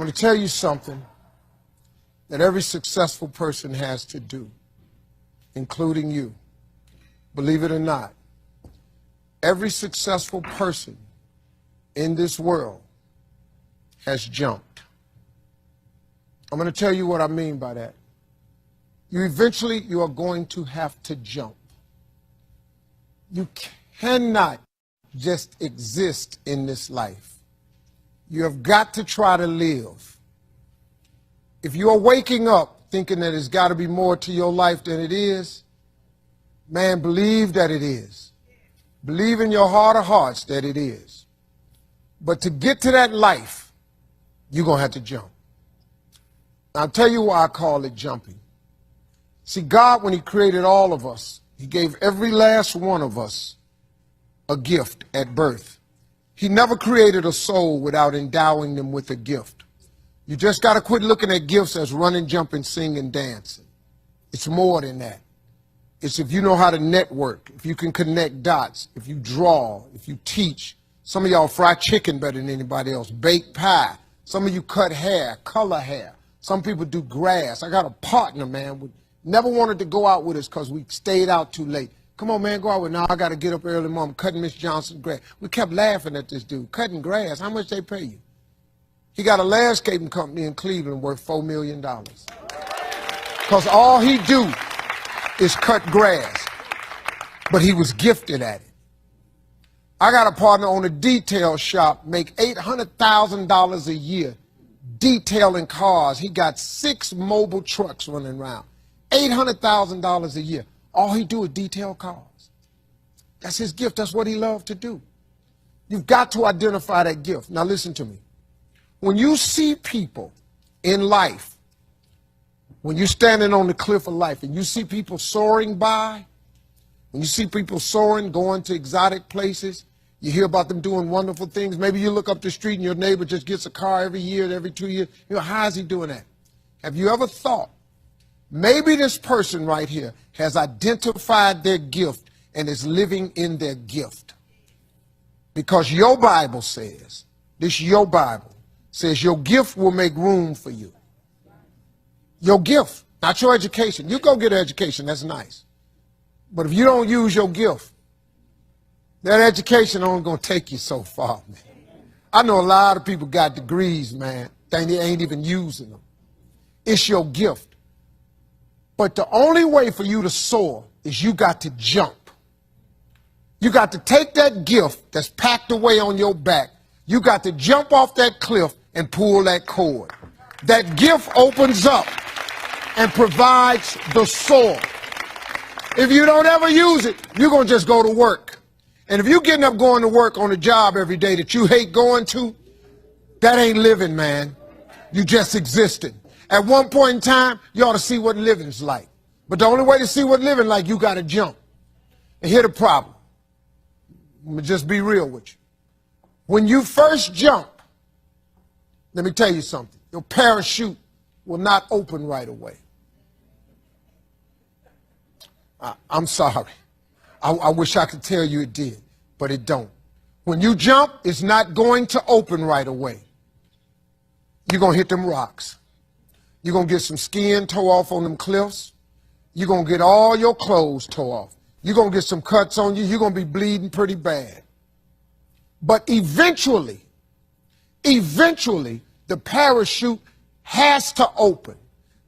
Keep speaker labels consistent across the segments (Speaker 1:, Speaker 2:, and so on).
Speaker 1: I'm going to tell you something that every successful person has to do, including you. Believe it or not, every successful person in this world has jumped. I'm going to tell you what I mean by that. You are going to have to jump. You cannot just exist in this life. You have got to try to live. If you are waking up thinking that there's got to be more to your life than it is, man, believe that it is. Believe in your heart of hearts that it is. But to get to that life, you're going to have to jump. I'll tell you why I call it jumping. See, God, when he created all of us, he gave every last one of us a gift at birth. He never created a soul without endowing them with a gift. You just got to quit looking at gifts as running, jumping, singing, dancing. It's more than that. It's if you know how to network, if you can connect dots, if you draw, if you teach. Some of y'all fry chicken better than anybody else, bake pie. Some of you cut hair, color hair. Some people do grass. I got a partner, man, never wanted to go out with us because we stayed out too late. Come on, man, go out with now. I got to get up early, Mom, cutting Miss Johnson's grass. We kept laughing at this dude, cutting grass. How much they pay you? He got a landscaping company in Cleveland worth $4 million. Because all he do is cut grass. But he was gifted at it. I got a partner on a detail shop, make $800,000 a year detailing cars. He got 6 mobile trucks running around. $800,000 a year. All he do is detail cars. That's his gift. That's what he loved to do. You've got to identify that gift. Now listen to me. When you see people in life, when you're standing on the cliff of life and you see people soaring by, when you see people soaring, going to exotic places, you hear about them doing wonderful things. Maybe you look up the street and your neighbor just gets a car every year, every 2 years. You know, how is he doing that? Have you ever thought, maybe this person right here has identified their gift and is living in their gift? Because your Bible says, your Bible says your gift will make room for you. Your gift, not your education. You go get an education, that's nice. But if you don't use your gift, that education only going to take you so far, man. I know a lot of people got degrees, man. They ain't even using them. It's your gift. But the only way for you to soar is you got to jump. You got to take that gift that's packed away on your back. You got to jump off that cliff and pull that cord. That gift opens up and provides the soar. If you don't ever use it, you're going to just go to work. And if you're getting up going to work on a job every day that you hate going to, that ain't living, man. You just existed. At one point in time, you ought to see what living's like. But the only way to see what living like, you got to jump. And here's the problem. Let me just be real with you. When you first jump, let me tell you something. Your parachute will not open right away. I'm sorry. I wish I could tell you it did, but it don't. When you jump, it's not going to open right away. You're going to hit them rocks. You're going to get some skin tore off on them cliffs. You're going to get all your clothes tore off. You're going to get some cuts on you. You're going to be bleeding pretty bad. But eventually, the parachute has to open.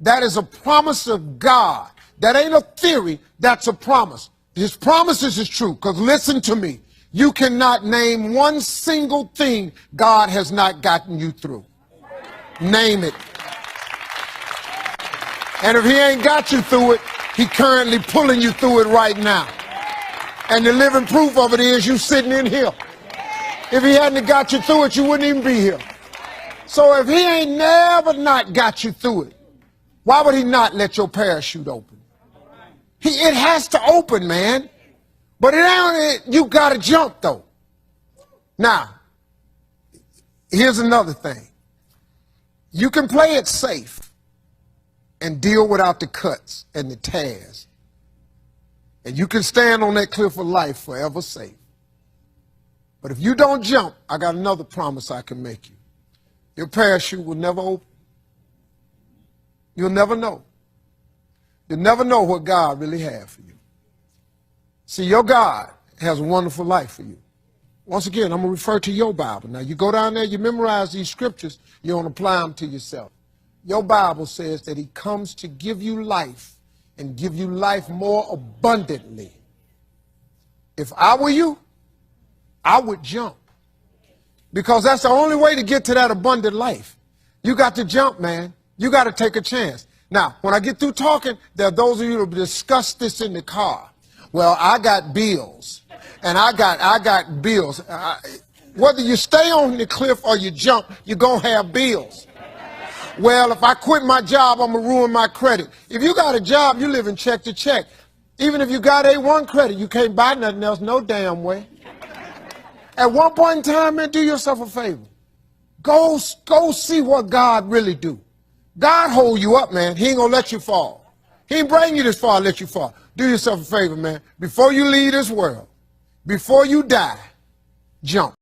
Speaker 1: That is a promise of God. That ain't a theory, that's a promise. His promises is true, because listen to me. You cannot name one single thing God has not gotten you through. Name it. And if he ain't got you through it, he currently pulling you through it right now. And the living proof of it is you sitting in here. If he hadn't got you through it, you wouldn't even be here. So if he ain't never not got you through it, why would he not let your parachute open? It has to open, man. But you got to jump, though. Now, here's another thing. You can play it safe and deal without the cuts and the tears. And you can stand on that cliff of life forever safe. But if you don't jump, I got another promise I can make you. Your parachute will never open. You'll never know. You'll never know what God really has for you. See, your God has a wonderful life for you. Once again, I'm going to refer to your Bible. Now, you go down there, you memorize these scriptures, you don't apply them to yourself. Your Bible says that he comes to give you life and give you life more abundantly. If I were you, I would jump. Because that's the only way to get to that abundant life. You got to jump, man. You got to take a chance. Now, when I get through talking, there are those of you who discuss this in the car. Well, I got bills, and I got bills. Whether you stay on the cliff or you jump, you're going to have bills. Well, if I quit my job, I'm going to ruin my credit. If you got a job, you live in check to check. Even if you got A1 credit, you can't buy nothing else no damn way. At one point in time, man, do yourself a favor. Go see what God really do. God hold you up, man. He ain't going to let you fall. He ain't bring you this far to let you fall. Do yourself a favor, man. Before you leave this world, before you die, jump.